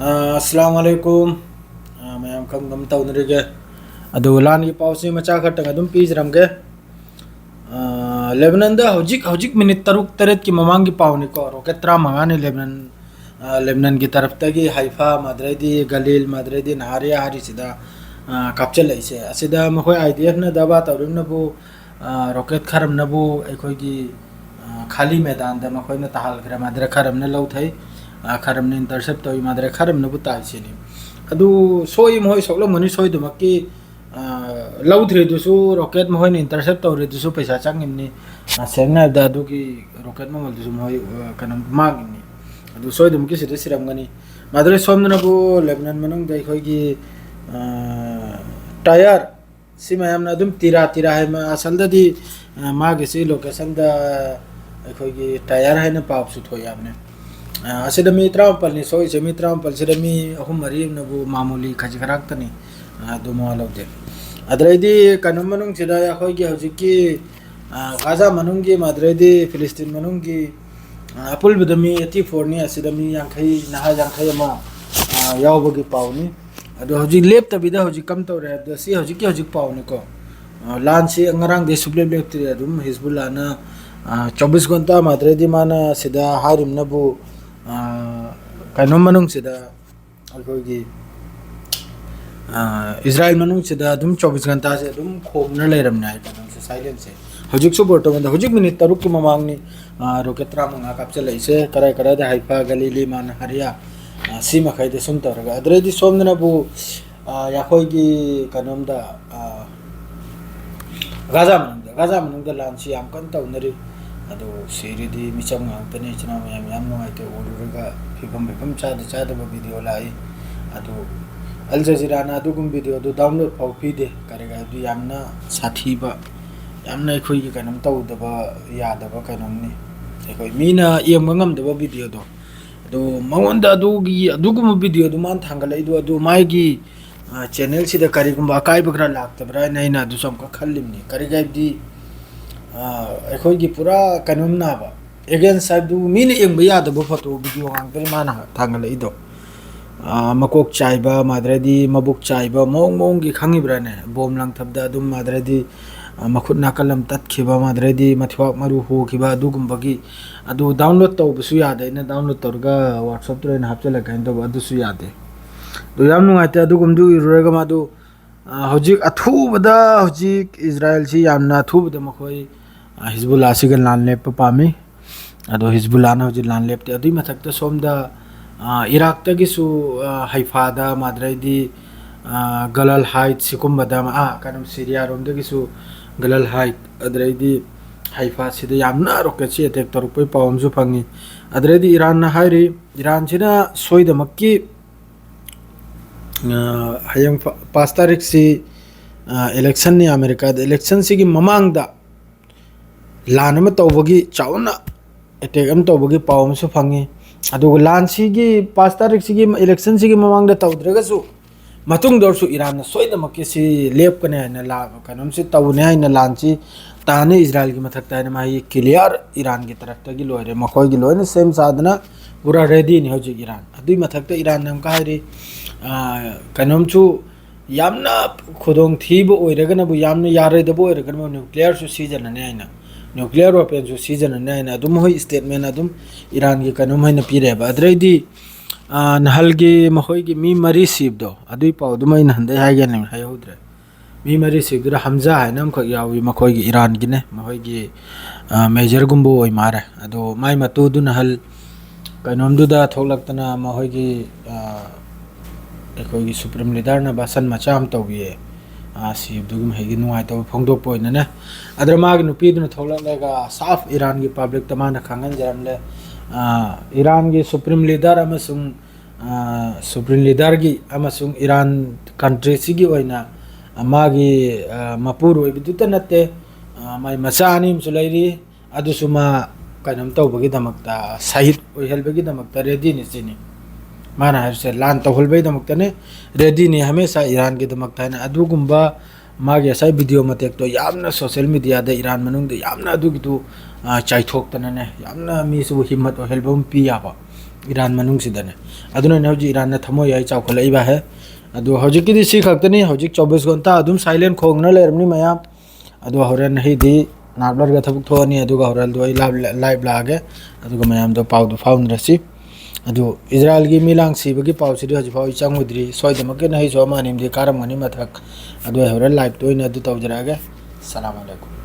अस्सलाम वालेकुम मैम कम तौनरीगे अदु लान की पाउसी मचा खटंग अदुम पीजरमगे लेबनान दा हौजिक मिनिट तरुक तरेत की ममांग की पाउनी को रॉकेट त्रा मंगाने लेबनान की तरफ तगी हाइफा मद्रेदी गलील मद्रेदी नारिया हारी सिदा कैप्चर लइसे असिदा मखोय आईडीएफ न दबा तौरिम नबु रॉकेट खरम नबु एखोय की खाली मैदान दा मखोय न तहाल खरा मद्रे खरम न लौथै खरम ने इंटरसेप्ट तो माद्रे खरम नबु ताइसेनी अदु सोई मोय सोलम मनि सोई दुमकी लौथ्रे दुसु रॉकेट मोय इंटरसेप्ट तौरे दुसु पैसा चंगिमनी सेंगना दा दु की रॉकेट ममल दुसु मोय कनम मागिनी अदु सोई दुमकी सिदे सिरमगनी माद्रे सोमनबु लेबनान मनंग दै खोय की टायर सिमायम ना दुम तिरा तिरा है असल ददी मागे से लोकेशन दा खोय की टायर है न पाप सु थोयामने असिदा मी त्रामपल नि सोई से मी त्रामपल सिदा मी अहुम मरी नबु मामूली खज खराक्तनी दु मोलौदे अद्रैदी कनम मनुंग सिदा याखोय की हौजिकी गाजा मनुंग की मद्रैदी फिलिस्तीन मनुंग की अपुल बदमी 84 नि असिदा मी यांखै नहा यांखै मा यावबगी पाउनी अदु हौजिक लेप तबिदा हौजिक कम तौरे दसी हौजिकी हौजिक पाउनी को लान से अंगरांग दे सुप्लेम लेप्ति अदुम हिजबुल्लाह ना 24 घंटा मद्रैदी माना सिदा हारिम नबु कनम मनुंग सिदा अखोगी इजराइल मनुंग सिदा दुम 24 घंटा से दुम खोमना लेरमना है कनम से साइलेंट से हजुक सु बोर्टमन हजुक मिनिट तरुक की ममांगनी रॉकेट त्रामंगा कैप्चर लइसे कराय कराय द हाइफा गलीली मान हरिया सीमा खैदे सुम तौरगा अद्रेदी सोमनबु याखोगी कनम दा गाजा मनुंग दा लांची याम कन तौनरी अदो सेरीदी Mitcham ngantane china mayam yam nuaite ururga phibam chada video lai ado al jazeera na adugum video do download pau pide karega du yamna sathi ba yamna khoi ki kanam tau daba yada ba kanam ni ekhoi mina yem ngam daba video do ado mangonda adugum video do man thangalai do ado mai gi channel sida karigum akai bagra laktabra naina du som ka khallimni karega di अखोई की पूरा कनुम नाबा against side दु mean एंग Yadav photo video गांगतरी माना थांगल इदो मकोक चाइबा माद्रेदी मबुक चाइबा मोंग की खंगिब्राने बोम lung थबदा दुम माद्रेदी मखुत नाकलम तत्खिबा माद्रेदी मथवाक मरु होखिबा दुगुंबगी अदु download तौबसु यादे ने डाउनलोड तौरगा व्हाट्सएप ट्रेन हापचला काइन तो अदुसु यादे दो याम नुगाते अदुगुम दु इरुरगा मादु हजिक अथुबदा हजिक इजराइल सी यामना अथुबदा मखोई हिजबुल्लाह सिग लान लेप पामी अदो हिजबुल्लाह ना हजिक लान लेपते अदुई मथकता सोमदा इराक तगिसु हाइफादा माद्राइदी गलल हाइट सिकुमबदा कनम सीरिया रोम दगिसु गलल हाइट अद्राइदी हाइफा सिदा यामना रॉकेट से अटैक तरुपै पावमजु फंगी अद्राइदी ईरान ना हाइरी ईरान सिना सोइदमक्की हयंग 5 तारीख से इलेक्शन ने अमेरिका इलेक्शन से ममांग लान में तौबगी चाउना अटैक तौबगी पावम से फंगी लान से 5 तारीख से इलेक्शन से ममांग तौद्रगसु मतुंग दौरसु ईरान सोइदमक्की से लेपकने है ला कनम से तौने है लान से ताने इजराइल की मथकता है माही क्लियर ईरान की तरफ तक लोरे मखोय की लोने सेम साधना पूरा रेडी नहीं हो ईरान अदुई मथकता ईरान नम कहारी कनमचु यामना खुदोंग थीब ओइरगनबु यामना यारेदबु ओइरगनबु न्यूक्लियर सु सीजन ने आइना न्यूक्लियर वेपन सु सीजन ने आइना अदुम होय स्टेटमेंट अदुम ईरान की कनम हैन पिरेबा अद्रैदी नहलगी मखोय की मी मरी सिबदो अदुई पाउ दुमै नहंदे हाइगन हायहुद्रे मी मरी सिबदुरा हमजा हैनम ख यावी मखोय की ईरान की ने मखोय की मेजर गुम्बो ओइ मारे अदो माइ मतु दु नहल कनमदुदा थोलक्तना मखोय की अखोगी सुप्रीम लीडर ना बासन मचाम तौबिए सिबदुगम हेगी नुआइ तौ फोंदोप पोइनने अदर माग नुपी दुन थोललेगा साफ ईरान की पब्लिक तमाना खांगन जरमले ईरान की सुप्रीम लीडर अमसुंग सुप्रीम लीडर की अमसुंग ईरान कंट्री सिगी ओइना मागी मपुर ओइबिदुत नते माइ मचानिम सुलैरी अदुसुमा कनम तौबगी दमकता शहीद ओइहलबगी दमकता रेडी निसिनी माना है लान तौहलबई दमकतने रेडी ने हमेशा ईरान के दमकता है अदुगुंबा मागे साइ वीडियो मतेक तो यामना सोशल मीडिया दे ईरान मनुंग दे यामना अदुगिदु चाइथोक्तनने यामना मीसु हिम्मत ओहलबम पियाबा ईरान मनुंगसिदने अदुना हौजी ईरान थमो याई चावखलैबा है अदु हौजिकिदि सी खक्तनी हौजिक 24 घंटा अदुम साइलेंट खोंगना लेरमनी मयाम अदु होरेन हिदी नाबलर गा थबुक थोनी अदुगा होरल दो लाइव लागे अदुगा मयाम दो पाउ दो फाउंड्रसी अदु इजराइल की मिलांग सिबगी पाउसिदि हजि फाउ चांगुद्रि सोयदमके नहि जो मानिमदि कारमगनि मथक अदु होरल लाइव तो इन अदु तौजरागे सलाम अलैकुम।